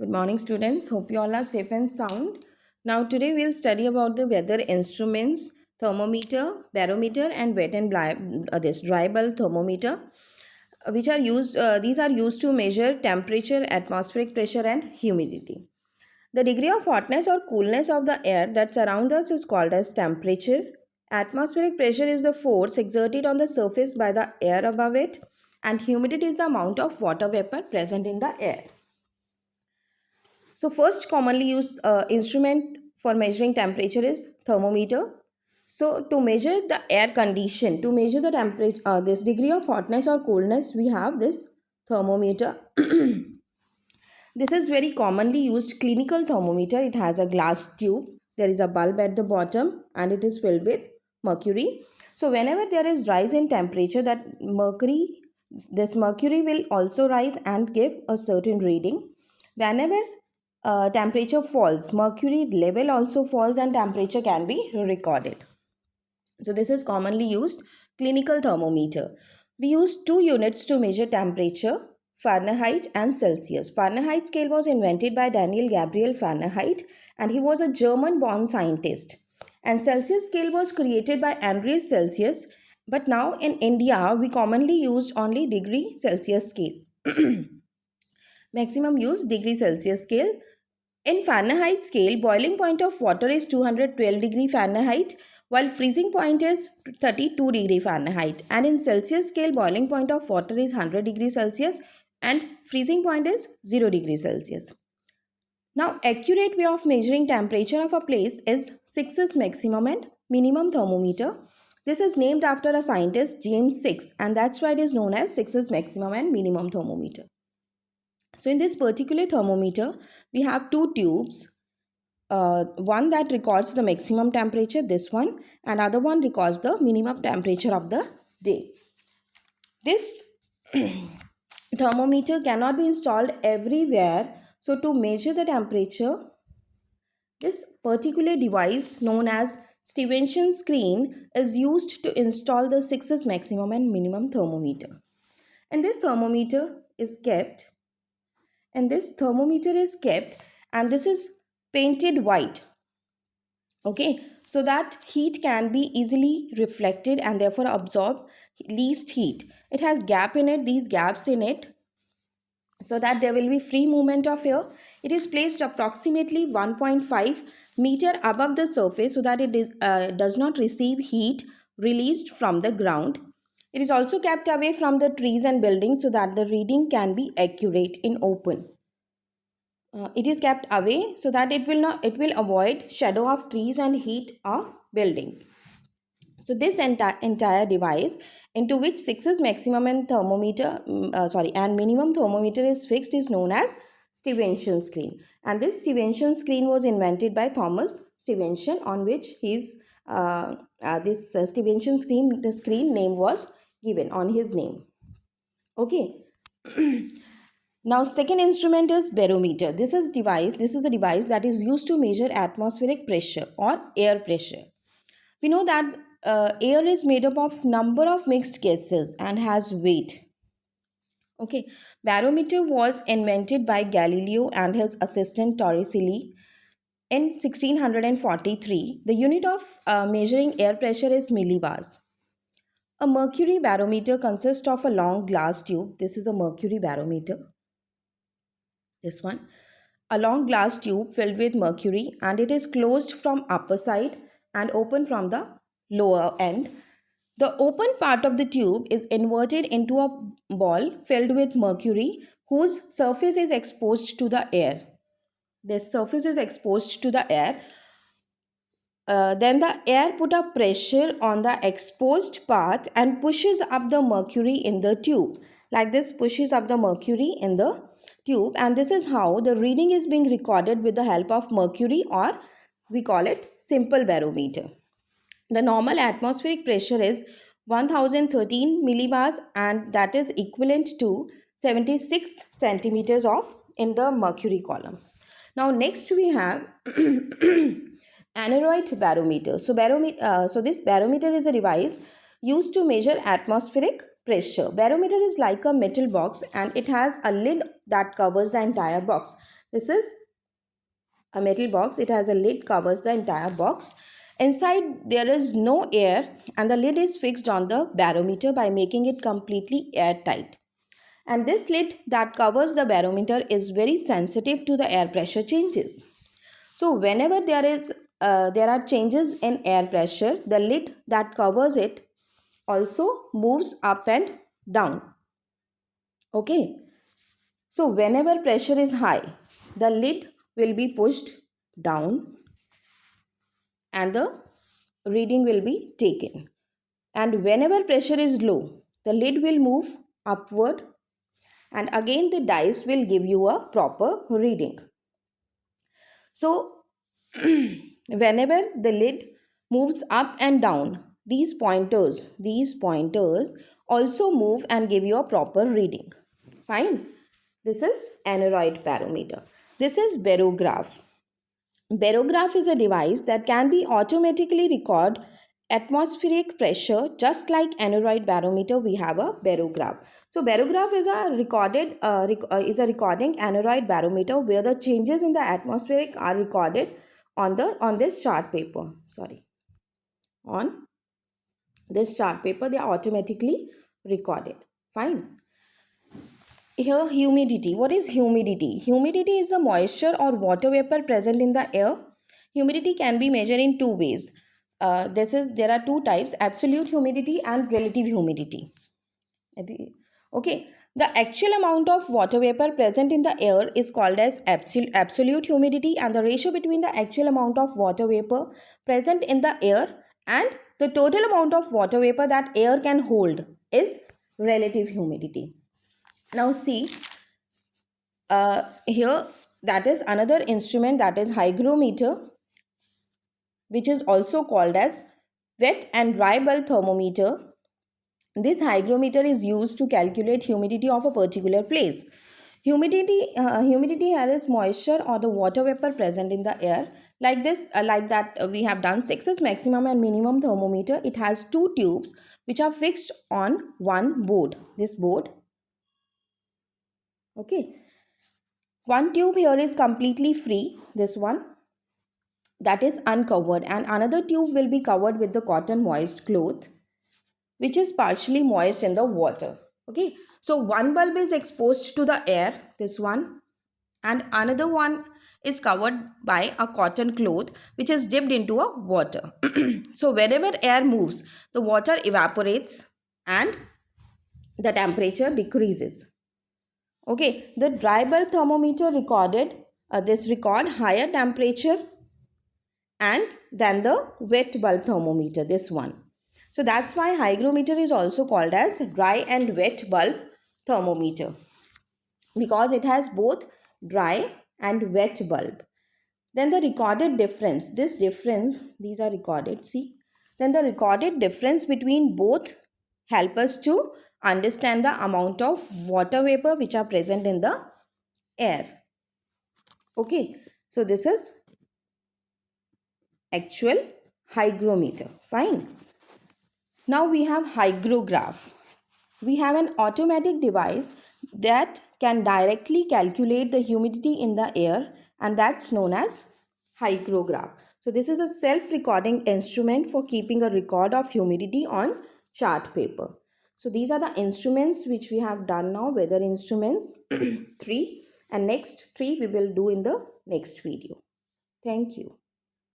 Good morning, students. Hope you all are safe and sound. Now, today we'll study about the weather instruments, thermometer, barometer, and wet and this dry bulb thermometer, which are used. These are used to measure temperature, atmospheric pressure, and humidity. The degree of hotness or coolness of the air that surrounds us is called as temperature. Atmospheric pressure is the force exerted on the surface by the air above it, and humidity is the amount of water vapor present in the air. So first commonly used instrument for measuring temperature is thermometer. So to measure the air condition, to measure the temperature, this degree of hotness or coolness, we have this thermometer. This is very commonly used clinical thermometer. It has a glass tube. There is a bulb at the bottom and it is filled with mercury. So whenever there is rise in temperature, this mercury will also rise and give a certain reading. Whenever temperature falls, mercury level also falls and temperature can be recorded. So this is commonly used clinical thermometer. We use two units to measure temperature, Fahrenheit and Celsius. Fahrenheit scale was invented by Daniel Gabriel Fahrenheit and he was a German born scientist. And Celsius scale was created by Andreas Celsius, but now in India we commonly use only degree Celsius scale. Maximum use degree Celsius scale. In Fahrenheit scale, boiling point of water is 212 degree Fahrenheit while freezing point is 32 degree Fahrenheit, and in Celsius scale boiling point of water is 100 degree Celsius and freezing point is 0 degree Celsius. Now accurate way of measuring temperature of a place is 6's maximum and minimum thermometer. This is named after a scientist James 6 and that's why it is known as 6's maximum and minimum thermometer. So in this particular thermometer, we have two tubes. One that records the maximum temperature, this one, and other one records the minimum temperature of the day. This thermometer cannot be installed everywhere. So to measure the temperature, this particular device known as Stevenson screen is used to install the 6's maximum and minimum thermometer. And this thermometer is kept and this is painted white, okay, so that heat can be easily reflected and therefore absorb least heat. It has these gaps in it, so that there will be free movement of air. It is placed approximately 1.5 meter above the surface so that it does not receive heat released from the ground. It is also kept away from the trees and buildings so that the reading can be accurate in open. It is kept away so that it will avoid shadow of trees and heat of buildings. So this entire device, into which 6's maximum and and minimum thermometer is fixed, is known as Stevenson screen. And this Stevenson screen was invented by Thomas Stevenson, on which Stevenson screen, the screen name was given on his name. Okay. Now second instrument is barometer. This is a device that is used to measure atmospheric pressure or air pressure. We know that air is made up of number of mixed gases and has weight. Okay, barometer was invented by Galileo and his assistant Torricelli in 1643. The unit of measuring air pressure is millibars. A mercury barometer consists of a long glass tube. This is a mercury barometer. This one. A long glass tube filled with mercury, and it is closed from upper side and open from the lower end. The open part of the tube is inverted into a ball filled with mercury whose surface is exposed to the air. This surface is exposed to the air. Then the air put a pressure on the exposed part and pushes up the mercury in the tube. Like this, pushes up the mercury in the tube, and this is how the reading is being recorded with the help of mercury, or we call it simple barometer. The normal atmospheric pressure is 1013 millibars, and that is equivalent to 76 centimeters of in the mercury column. Now next we have aneroid barometer. So this barometer is a device used to measure atmospheric pressure. Barometer is like a metal box and it has a lid that covers the entire box. This is a metal box. It has a lid, covers the entire box. Inside there is no air, and the lid is fixed on the barometer by making it completely airtight. And this lid that covers the barometer is very sensitive to the air pressure changes. So whenever there are changes in air pressure, the lid that covers it also moves up and down. Okay. So whenever pressure is high, the lid will be pushed down and the reading will be taken. And whenever pressure is low, the lid will move upward and again the dice will give you a proper reading. So whenever the lid moves up and down, these pointers also move and give you a proper reading. Fine. This is aneroid barometer. This is barograph. Barograph is a device that can be automatically record atmospheric pressure, just like aneroid barometer. We have a barograph. So barograph is a recording aneroid barometer where the changes in the atmospheric are recorded on this chart paper. On this chart paper, they are automatically recorded. Fine. Here, humidity. What is humidity? Humidity is the moisture or water vapor present in the air. Humidity can be measured in two ways. There are two types: absolute humidity and relative humidity. Okay, the actual amount of water vapor present in the air is called as absolute humidity, and the ratio between the actual amount of water vapor present in the air and the total amount of water vapor that air can hold is relative humidity. Now see, here that is another instrument, that is hygrometer, which is also called as wet and dry bulb thermometer. This hygrometer is used to calculate humidity of a particular place. Humidity here is moisture or the water vapor present in the air. Like that we have done 6S maximum and minimum thermometer. It has two tubes which are fixed on one board. This board. Okay. One tube here is completely free, this one, that is uncovered, and another tube will be covered with the cotton moist cloth which is partially moist in the water. Okay, so one bulb is exposed to the air, this one, and another one is covered by a cotton cloth which is dipped into a water. So whenever air moves, the water evaporates and the temperature decreases. Okay, the dry bulb thermometer record higher temperature and than the wet bulb thermometer, this one. So that's why hygrometer is also called as dry and wet bulb thermometer, because it has both dry and wet bulb. Then the recorded difference, these are recorded, see. Then the recorded difference between both help us to understand the amount of water vapor which are present in the air. Okay, so this is actual hygrometer. Fine. Now we have hygrograph. We have an automatic device that can directly calculate the humidity in the air, and that's known as hygrograph. So this is a self-recording instrument for keeping a record of humidity on chart paper. So these are the instruments which we have done now, weather instruments 3, and next 3 we will do in the next video. Thank you.